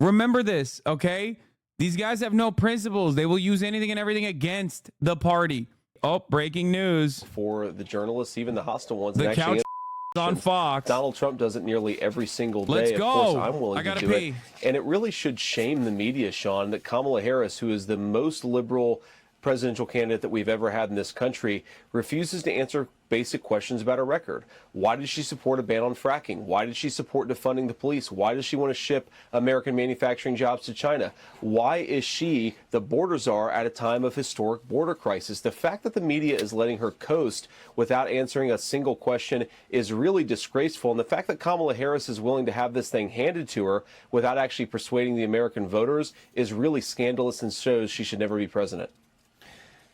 Remember this, okay? These guys have no principles. They will use anything and everything against the party. Oh, breaking news. For the journalists, even the hostile ones. The couch on Fox. Donald Trump does it nearly every single day. Let's go. Of course, I'm willing to do it. And it really should shame the media, Sean, that Kamala Harris, who is the most liberal presidential candidate that we've ever had in this country, refuses to answer basic questions about her record. Why did she support a ban on fracking? Why did she support defunding the police? Why does she want to ship American manufacturing jobs to China? Why is she the border czar at a time of historic border crisis? The fact that the media is letting her coast without answering a single question is really disgraceful. And the fact that Kamala Harris is willing to have this thing handed to her without actually persuading the American voters is really scandalous and shows she should never be president.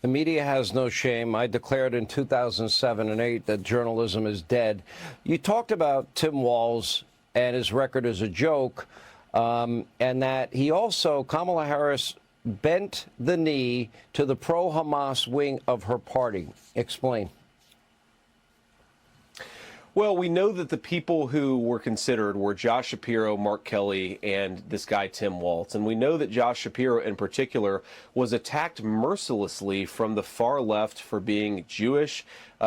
The media has no shame. I declared in 2007 and 8 that journalism is dead. You talked about Tim Walz and his record as a joke, and that he also, Kamala Harris, bent the knee to the pro-Hamas wing of her party. Explain. Well, we know that the people who were considered were Josh Shapiro, Mark Kelly, and this guy, Tim Walz. And we know that Josh Shapiro, in particular, was attacked mercilessly from the far left for being Jewish,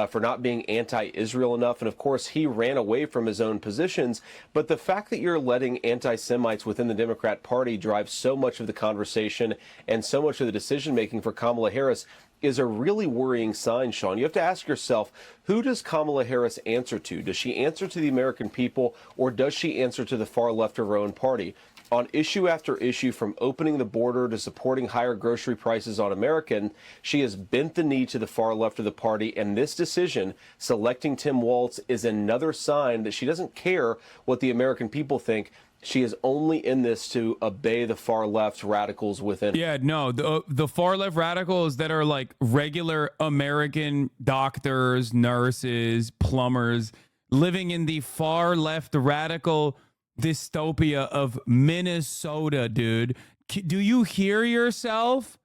for not being anti-Israel enough. And, of course, he ran away from his own positions. But the fact that you're letting anti-Semites within the Democrat Party drive so much of the conversation and so much of the decision-making for Kamala Harris is a really worrying sign, Sean. You have to ask yourself, who does Kamala Harris answer to? Does she answer to the American people, or does she answer to the far left of her own party? On issue after issue, from opening the border to supporting higher grocery prices on American, she has bent the knee to the far left of the party, and this decision, selecting Tim Walz, is another sign that she doesn't care what the American people think. She is only in this to obey the far left radicals within. Yeah, no, the far left radicals that are like regular American doctors, nurses, plumbers, living in the far left radical dystopia of Minnesota, dude. Do you hear yourself?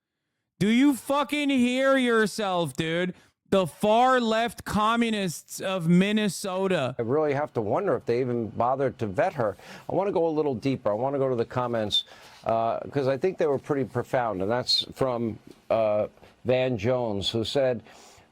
Do you fucking hear yourself, dude? The far left communists of Minnesota. I really have to wonder if they even bothered to vet her. I want to go a little deeper. I want to go to the comments because I think they were pretty profound. And that's from Van Jones, who said,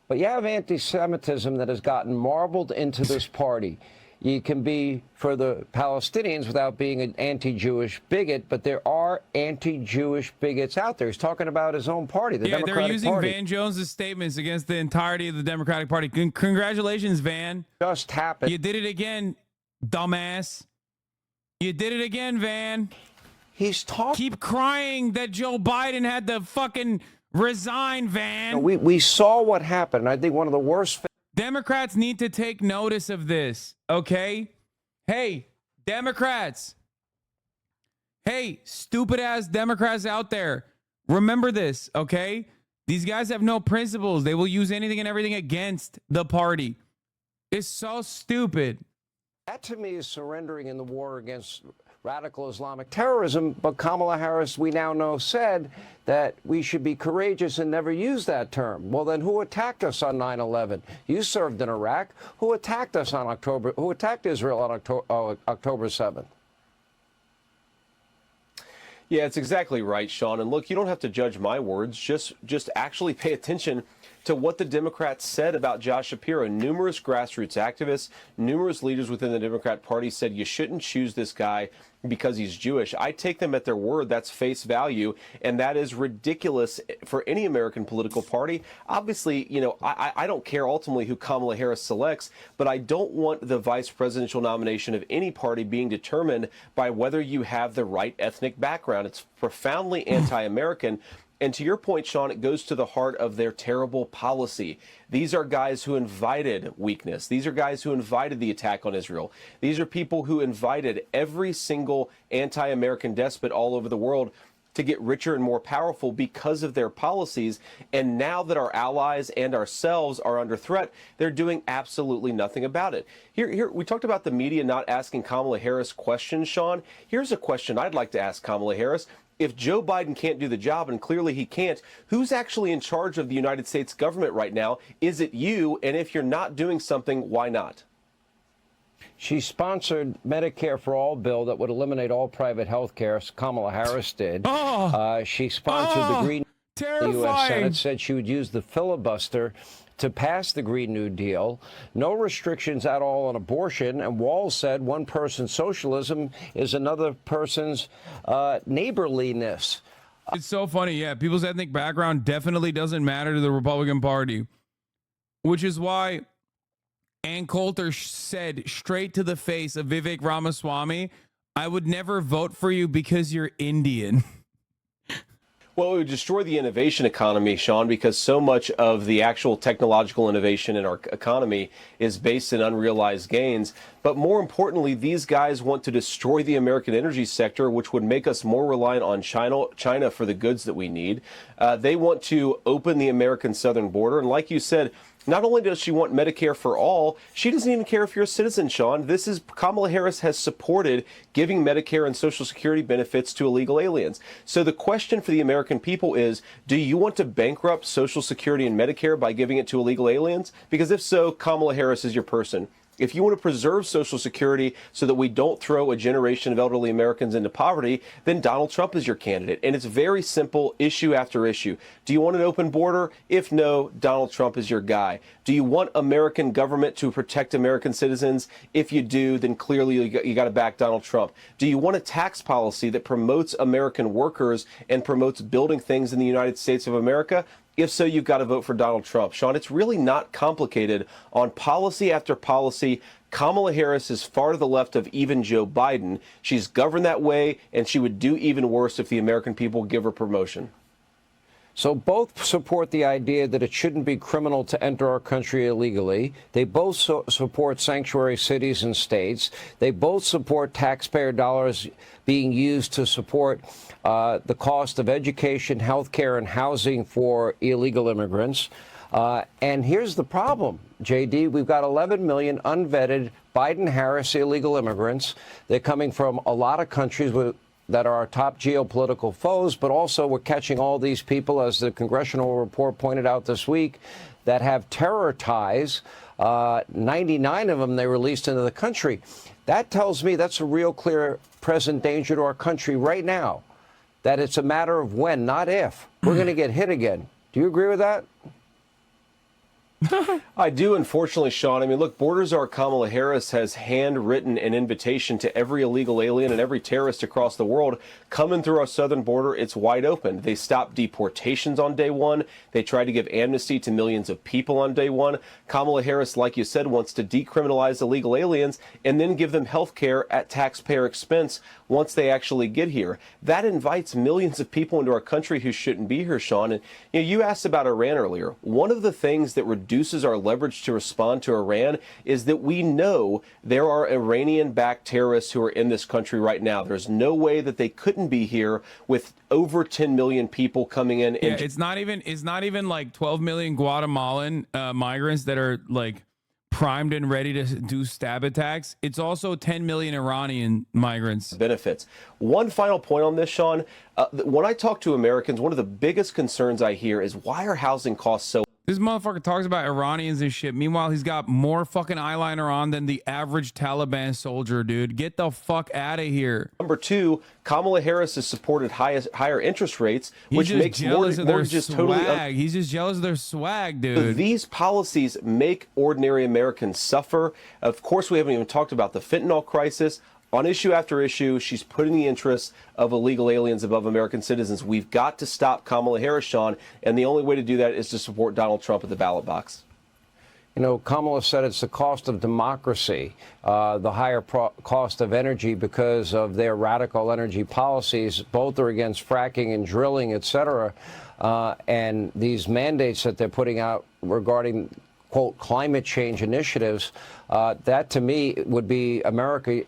but you have anti-Semitism that has gotten marbled into this party. You can be for the Palestinians without being an anti-Jewish bigot, but there are anti-Jewish bigots out there. He's talking about his own party, the Democratic Party. Yeah, they're using Van Jones' statements against the entirety of the Democratic Party. Congratulations, Van. Just happened. You did it again, dumbass. You did it again, Van. He's talking. Keep crying that Joe Biden had to fucking resign, Van. We saw what happened. I think one of the worst. Democrats need to take notice of this, okay? Hey, Democrats. Hey, stupid-ass Democrats out there. Remember this, okay? These guys have no principles. They will use anything and everything against the party. It's so stupid. That, to me, is surrendering in the war against radical Islamic terrorism. But Kamala Harris, we now know, said that we should be courageous and never use that term. Well, then who attacked us on 9/11? You served in Iraq. Who attacked us on who attacked Israel on October 7th? Yeah, it's exactly right, Sean. And look, you don't have to judge my words. Just actually pay attention to what the Democrats said about Josh Shapiro. Numerous grassroots activists, numerous leaders within the Democrat Party said you shouldn't choose this guy because he's Jewish. I take them at their word. That's face value, and that is ridiculous for any American political party. Obviously, you know, I don't care ultimately who Kamala Harris selects, but I don't want the vice presidential nomination of any party being determined by whether you have the right ethnic background. It's profoundly anti-American. And to your point, Sean, it goes to the heart of their terrible policy. These are guys who invited weakness. These are guys who invited the attack on Israel. These are people who invited every single anti-American despot all over the world to get richer and more powerful because of their policies. And now that our allies and ourselves are under threat, they're doing absolutely nothing about it. Here, we talked about the media not asking Kamala Harris questions, Sean. Here's a question I'd like to ask Kamala Harris. If Joe Biden can't do the job, and clearly he can't, who's actually in charge of the United States government right now? Is it you? And if you're not doing something, why not? She sponsored Medicare for All bill that would eliminate all private health care. Kamala Harris did. She sponsored the Green terrifying. The U.S. Senate said she would use the filibuster to pass the Green New Deal. No restrictions at all on abortion. And Walz said one person's socialism is another person's neighborliness. It's so funny. Yeah, people's ethnic background definitely doesn't matter to the Republican Party, which is why Ann Coulter said straight to the face of Vivek Ramaswamy, I would never vote for you because you're Indian. Well, it would destroy the innovation economy, Sean, because so much of the actual technological innovation in our economy is based in unrealized gains. But more importantly, these guys want to destroy the American energy sector, which would make us more reliant on China for the goods that we need. They want to open the American southern border. And like you said, not only does she want Medicare for all, she doesn't even care if you're a citizen, Sean. Kamala Harris has supported giving Medicare and Social Security benefits to illegal aliens. So the question for the American people is, do you want to bankrupt Social Security and Medicare by giving it to illegal aliens? Because if so, Kamala Harris is your person. If you want to preserve Social Security so that we don't throw a generation of elderly Americans into poverty, then Donald Trump is your candidate. And it's very simple, issue after issue. Do you want an open border? If no, Donald Trump is your guy. Do you want American government to protect American citizens? If you do, then clearly you got to back Donald Trump. Do you want a tax policy that promotes American workers and promotes building things in the United States of America? If so, you've got to vote for Donald Trump. Sean, it's really not complicated. On policy after policy, Kamala Harris is far to the left of even Joe Biden. She's governed that way, and she would do even worse if the American people give her promotion. So both support the idea that it shouldn't be criminal to enter our country illegally. They both support sanctuary cities and states. They both support taxpayer dollars being used to support the cost of education, health care, and housing for illegal immigrants. And here's the problem, JD. We've got 11 million unvetted Biden-Harris illegal immigrants. They're coming from a lot of countries that are our top geopolitical foes, but also we're catching all these people, as the congressional report pointed out this week, that have terror ties. 99 of them they released into the country. That tells me that's a real clear present danger to our country right now, that it's a matter of when, not if. We're going to get hit again. Do you agree with that? I do, unfortunately, Sean. I mean, look, Borders Are Kamala Harris has handwritten an invitation to every illegal alien and every terrorist across the world coming through our southern border. It's wide open. They stopped deportations on day one. They tried to give amnesty to millions of people on day one. Kamala Harris, like you said, wants to decriminalize illegal aliens and then give them health care at taxpayer expense once they actually get here. That invites millions of people into our country who shouldn't be here, Sean. And you asked about Iran earlier. One of the things that reduces our leverage to respond to Iran is that we know there are Iranian-backed terrorists who are in this country right now. There's no way that they couldn't be here with over 10 million people coming in. Yeah, it's not even like 12 million Guatemalan migrants that are like primed and ready to do stab attacks. It's also 10 million Iranian migrants. Benefits. One final point on this, Sean. When I talk to Americans, one of the biggest concerns I hear is, why are housing costs so? This motherfucker talks about Iranians and shit. Meanwhile, he's got more fucking eyeliner on than the average Taliban soldier, dude. Get the fuck out of here. Number two, Kamala Harris has supported higher interest rates, which makes mortgages totally. He's just jealous of their swag, dude. These policies make ordinary Americans suffer. Of course, we haven't even talked about the fentanyl crisis. On issue after issue, she's putting the interests of illegal aliens above American citizens. We've got to stop Kamala Harris, Sean, and the only way to do that is to support Donald Trump at the ballot box. You know, Kamala said it's the cost of democracy, the higher cost of energy because of their radical energy policies. Both are against fracking and drilling, et cetera. And these mandates that they're putting out regarding, quote, climate change initiatives, that to me would be America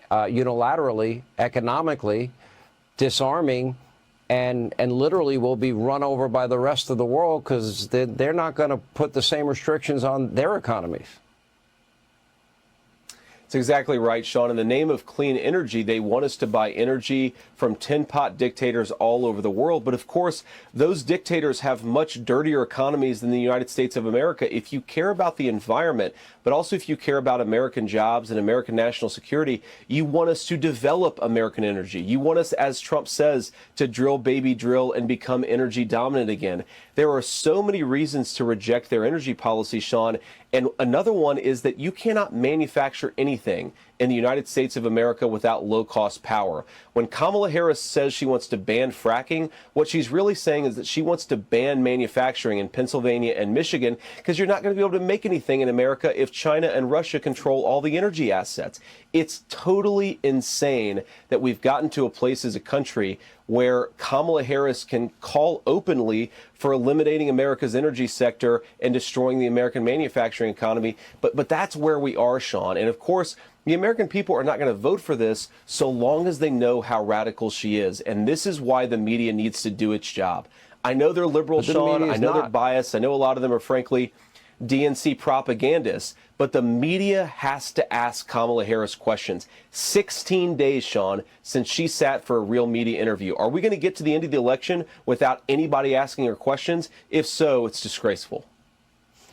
unilaterally, economically disarming, and literally will be run over by the rest of the world because they're not going to put the same restrictions on their economies. That's exactly right, Sean. In the name of clean energy, they want us to buy energy from tin pot dictators all over the world. But of course, those dictators have much dirtier economies than the United States of America. If you care about the environment, but also if you care about American jobs and American national security, you want us to develop American energy. You want us, as Trump says, to drill, baby, drill and become energy dominant again. There are so many reasons to reject their energy policy, Sean. And another one is that you cannot manufacture anything in the United States of America without low-cost power. When Kamala Harris says she wants to ban fracking, what she's really saying is that she wants to ban manufacturing in Pennsylvania and Michigan because you're not going to be able to make anything in America if China and Russia control all the energy assets. It's totally insane that we've gotten to a place as a country where Kamala Harris can call openly for eliminating America's energy sector and destroying the American manufacturing economy. But that's where we are, Sean. And of course, the American people are not going to vote for this so long as they know how radical she is. And this is why the media needs to do its job. I know they're liberal, Sean. I know they're biased. I know a lot of them are, frankly, DNC propagandists. But the media has to ask Kamala Harris questions. 16 days, Sean, since she sat for a real media interview. Are we going to get to the end of the election without anybody asking her questions? If so, it's disgraceful.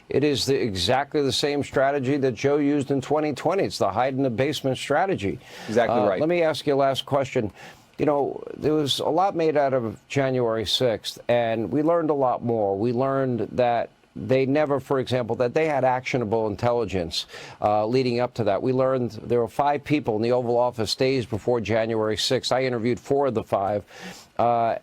It is exactly the same strategy that Joe used in 2020. It's the hide in the basement strategy. Exactly right. Let me ask you a last question. You know, there was a lot made out of January 6th, and we learned a lot more. We learned that they never, for example, that they had actionable intelligence leading up to that. We learned there were 5 people in the Oval Office days before January 6th. I interviewed 4 of the 5.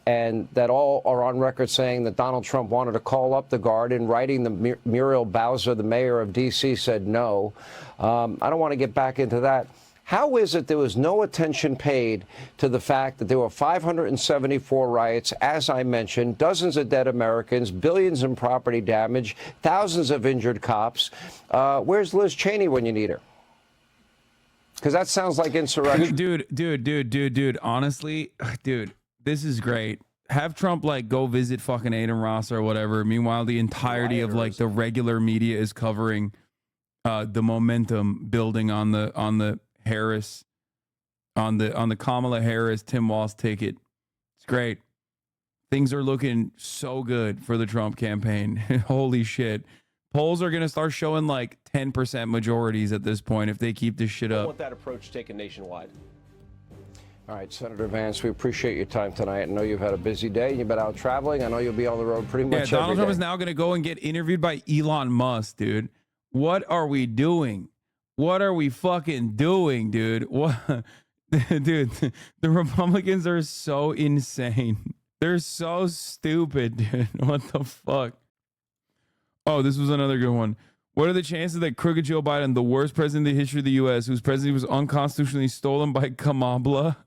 And that all are on record saying that Donald Trump wanted to call up the Guard. In writing, the Muriel Bowser, the mayor of D.C., said no. I don't want to get back into that. How is it there was no attention paid to the fact that there were 574 riots, as I mentioned, dozens of dead Americans, billions in property damage, thousands of injured cops? Where's Liz Cheney when you need her? Because that sounds like insurrection. Dude. Honestly, dude, this is great. Have Trump like go visit fucking Aiden Ross or whatever. Meanwhile, the entirety of like the regular media is covering the momentum building on the Harris, on the Kamala Harris Tim Walz ticket. It's great. Things are looking so good for the Trump campaign. Holy shit. Polls are going to start showing like 10% majorities at this point if they keep this shit up. I want that approach taken nationwide. All right, Senator Vance, we appreciate your time tonight. I know you've had a busy day. You've been out traveling. I know you'll be on the road pretty much every day. Donald Trump is now going to go and get interviewed by Elon Musk, dude. What are we doing? What are we fucking doing, dude? What, dude? The Republicans are so insane. They're so stupid, dude. What the fuck? Oh, this was another good one. What are the chances that crooked Joe Biden, the worst president in the history of the U.S., whose presidency was unconstitutionally stolen by Kamala,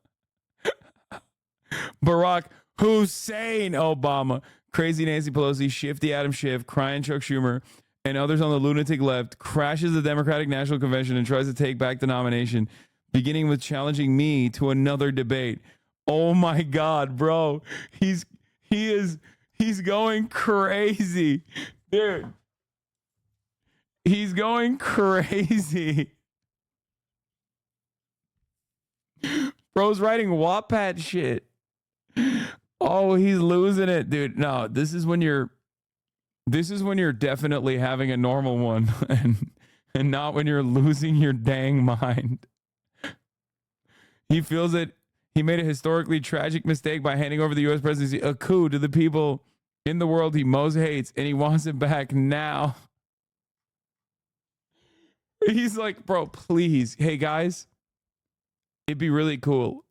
Barack Hussein Obama, crazy Nancy Pelosi, shifty Adam Schiff, crying Chuck Schumer, and others on the lunatic left, crashes the Democratic National Convention and tries to take back the nomination, beginning with challenging me to another debate? Oh my God, bro. He's going crazy. Dude. He's going crazy. Bro's writing Wattpad shit. Oh, he's losing it, dude. No, this is when you're definitely having a normal one and not when you're losing your dang mind. He feels that he made a historically tragic mistake by handing over the U.S. presidency, a coup, to the people in the world he most hates, and he wants it back now. He's like, bro, please. Hey, guys, it'd be really cool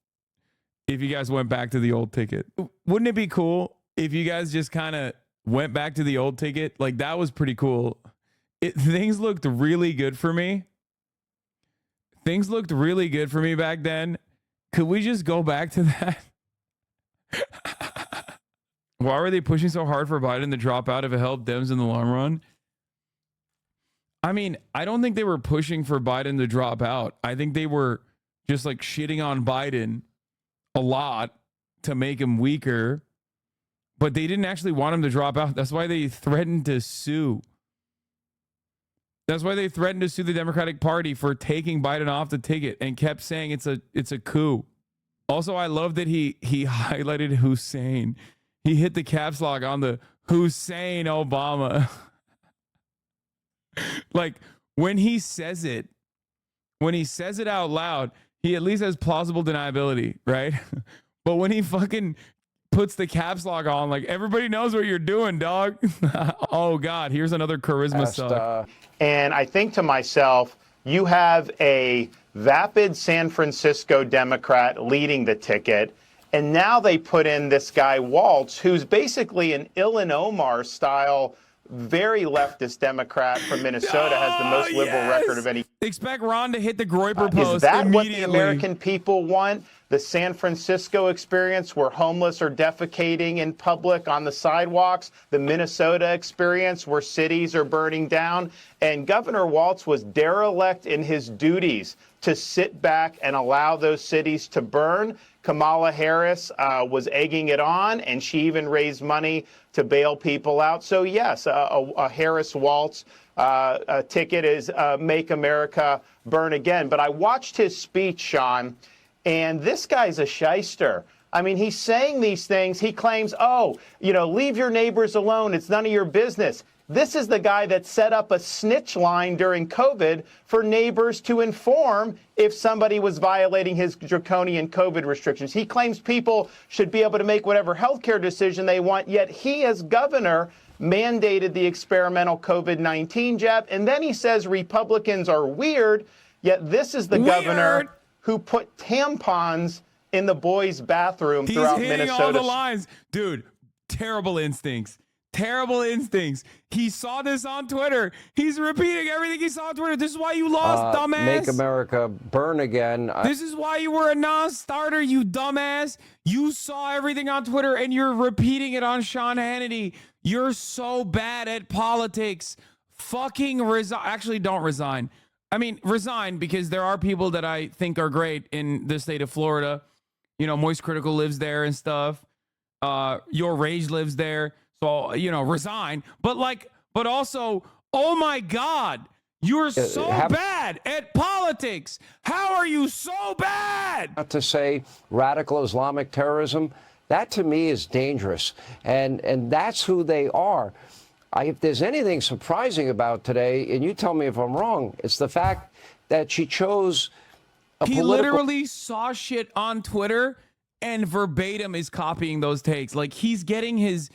if you guys went back to the old ticket. Wouldn't it be cool if you guys just kind of went back to the old ticket? Like, that was pretty cool. Things looked really good for me. Things looked really good for me back then. Could we just go back to that? Why were they pushing so hard for Biden to drop out if it helped Dems in the long run? I mean, I don't think they were pushing for Biden to drop out. I think they were just like shitting on Biden a lot to make him weaker. But they didn't actually want him to drop out. That's why they threatened to sue. That's why they threatened to sue the Democratic Party for taking Biden off the ticket and kept saying it's a coup. Also, I love that he highlighted Hussein. He hit the caps lock on the Hussein Obama. Like when he says it out loud, he at least has plausible deniability, right? But when he fucking puts the caps lock on, like everybody knows what you're doing, dog. Oh God, here's another charisma suck. And I think to myself, you have a vapid San Francisco Democrat leading the ticket, and now they put in this guy Walz, who's basically an Ilhan Omar style, very leftist Democrat from Minnesota, has the most liberal record of any. Expect Ron to hit the Groyper post Is that what the immediately. American people want? The San Francisco experience where homeless are defecating in public on the sidewalks, the Minnesota experience where cities are burning down, and Governor Walz was derelict in his duties to sit back and allow those cities to burn. Kamala Harris was egging it on, and she even raised money to bail people out. So yes, a Harris-Walz ticket is Make America Burn Again. But I watched his speech, Sean, and this guy's a shyster. I mean, he's saying these things. He claims, oh, leave your neighbors alone. It's none of your business. This is the guy that set up a snitch line during COVID for neighbors to inform if somebody was violating his draconian COVID restrictions. He claims people should be able to make whatever healthcare decision they want, yet he, as governor, mandated the experimental COVID-19 jab. And then he says Republicans are weird, yet this is the governor who put tampons in the boys' bathroom throughout Minnesota. He's hitting all the lines. Dude, terrible instincts. Terrible instincts. He saw this on Twitter. He's repeating everything he saw on Twitter. This is why you lost, dumbass. Make America burn again. This is why you were a non-starter, you dumbass. You saw everything on Twitter and you're repeating it on Sean Hannity. You're so bad at politics. Fucking resign. Actually, don't resign. I mean, resign, because there are people that I think are great in the state of Florida. Moist Critical lives there and stuff. Your Rage lives there. So, resign. But also, oh my God, you're so bad at politics. How are you so bad? Not to say radical Islamic terrorism, that to me is dangerous. And that's who they are. If there's anything surprising about today, and you tell me if I'm wrong, it's the fact that she chose a He literally saw shit on Twitter and verbatim is copying those takes. Like he's getting his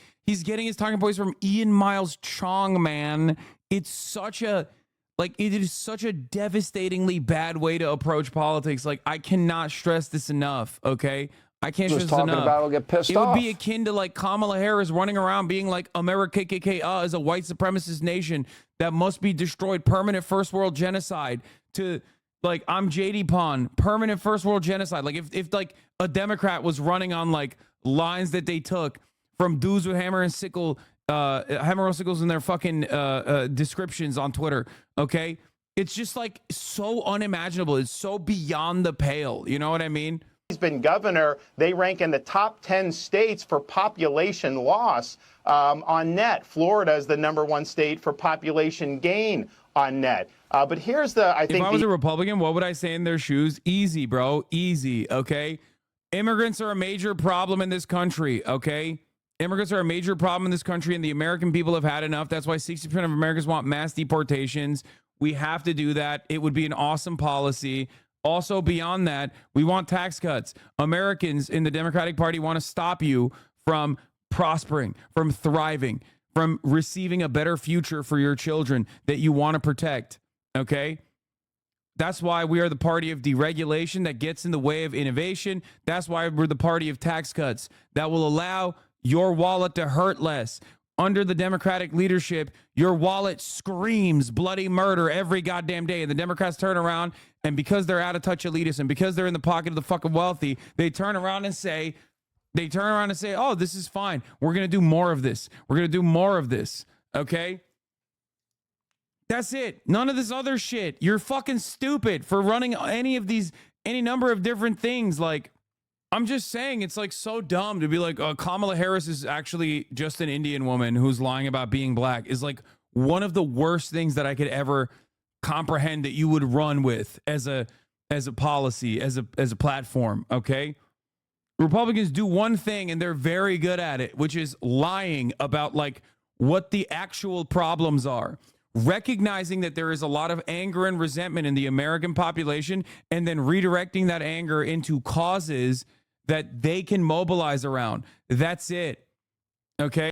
talking points from Ian Miles Chong, man. It is such a devastatingly bad way to approach politics. Like I cannot stress this enough, okay? I can't stress this enough. About will get pissed it off. would be akin to like Kamala Harris running around being like America KKK is a white supremacist nation that must be destroyed, permanent first world genocide, to like I'm JD Pond, permanent first world genocide. Like if like a Democrat was running on like lines that they took from dudes with hammer and sickles in their fucking descriptions on Twitter, okay? It's just like so unimaginable. It's so beyond the pale. You know what I mean? He's been governor. They rank in the top 10 states for population loss on net. Florida is the #1 state for population gain on net. But here's the, I think. If I was a Republican, what would I say in their shoes? Easy, bro. Easy, okay? Immigrants are a major problem in this country, okay? Immigrants are a major problem in this country, and the American people have had enough. That's why 60% of Americans want mass deportations. We have to do that. It would be an awesome policy. Also, beyond that, we want tax cuts. Americans in the Democratic Party want to stop you from prospering, from thriving, from receiving a better future for your children that you want to protect, okay? That's why we are the party of deregulation that gets in the way of innovation. That's why we're the party of tax cuts that will allow your wallet to hurt less. Under the Democratic leadership, your wallet screams bloody murder every goddamn day. And the Democrats turn around, and because they're out of touch elitists and because they're in the pocket of the fucking wealthy, they turn around and say, oh, this is fine. We're going to do more of this. We're going to do more of this. Okay? That's it. None of this other shit. You're fucking stupid for running any number of different things. Like, I'm just saying, it's like so dumb to be like, Kamala Harris is actually just an Indian woman who's lying about being black, is like one of the worst things that I could ever comprehend that you would run with as a policy, as a platform, okay? Republicans do one thing and they're very good at it, which is lying about like what the actual problems are. Recognizing that there is a lot of anger and resentment in the American population and then redirecting that anger into causes that they can mobilize around. That's it. Okay?